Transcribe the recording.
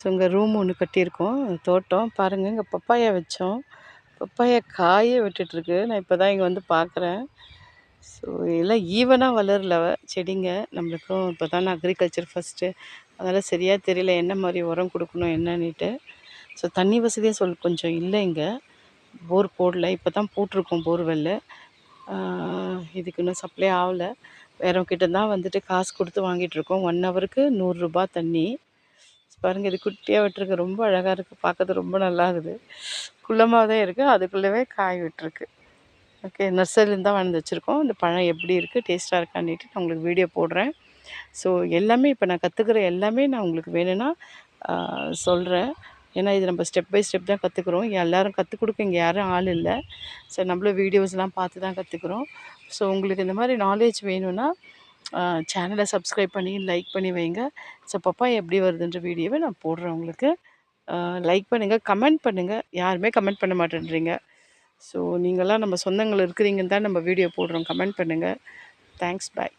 So இங்கே room ஒன்று கட்டியிருக்கோம் தோட்டம் பாருங்கள். இங்கே பப்பாயா வச்சோம். பப்பாயா காயே விட்டுட்டுருக்கு. நான் இப்போ தான் இங்கே வந்து பார்க்குறேன். ஸோ எல்லாம் ஈவனாக வளரல செடிங்க. நம்மளுக்கும் இப்போ தான் அக்ரிகல்ச்சர் ஃபஸ்ட்டு, அதனால் சரியாக தெரியல என்ன மாதிரி உரம் கொடுக்கணும் என்னன்னுட்டு. ஸோ தண்ணி வசதியே கொஞ்சம் இல்லை இங்கே. போர் போடல, இப்போ தான் போட்டிருக்கோம் போர்வெல்லு. இதுக்கு இன்னும் சப்ளை ஆகலை. வேறவங்கிட்ட தான் வந்துட்டு காசு கொடுத்து வாங்கிட்டுருக்கோம். 1 ஹவருக்கு ரூ. 100 தண்ணி. பாருங்கள், இது குட்டியாக விட்டுருக்கு. ரொம்ப அழகாக இருக்குது, பார்க்கறது ரொம்ப நல்லா இருக்குது. குள்ளமாக தான் இருக்குது, அதுக்குள்ளவே காய் விட்டுருக்கு. ஓகே, நர்சரிலேருந்து தான் வந்து வச்சுருக்கோம். இந்த பழம் எப்படி இருக்குது, டேஸ்ட்டாக இருக்கான்னுட்டு நான் உங்களுக்கு வீடியோ போடுறேன். ஸோ எல்லாமே இப்போ நான் கற்றுக்கிற எல்லாமே நான் உங்களுக்கு வேணும்னா சொல்கிறேன். ஏன்னா இது நம்ம ஸ்டெப் பை ஸ்டெப் தான் கற்றுக்குறோம். எல்லோரும் கற்றுக் கொடுக்க இங்கே யாரும் ஆள் இல்லை. ஸோ நம்மளும் வீடியோஸ்லாம் பார்த்து தான் கற்றுக்குறோம். ஸோ உங்களுக்கு இந்த மாதிரி நாலேஜ் வேணும்னா சேனலை சப்ஸ்கிரைப் பண்ணி லைக் பண்ணி வைங்க. ஸோ பப்பாயா எப்படி வருதுன்ற வீடியோவை நான் போடுறேன் உங்களுக்கு. லைக் பண்ணுங்கள், கமெண்ட் பண்ணுங்கள். யாருமே கமெண்ட் பண்ண மாட்டேன்றீங்க. ஸோ நீங்கள்லாம் நம்ம சொந்தங்கள் இருக்கிறீங்கன்னு தான் நம்ம வீடியோ போடுறோம். கமெண்ட் பண்ணுங்கள். தேங்க்ஸ், பாய்.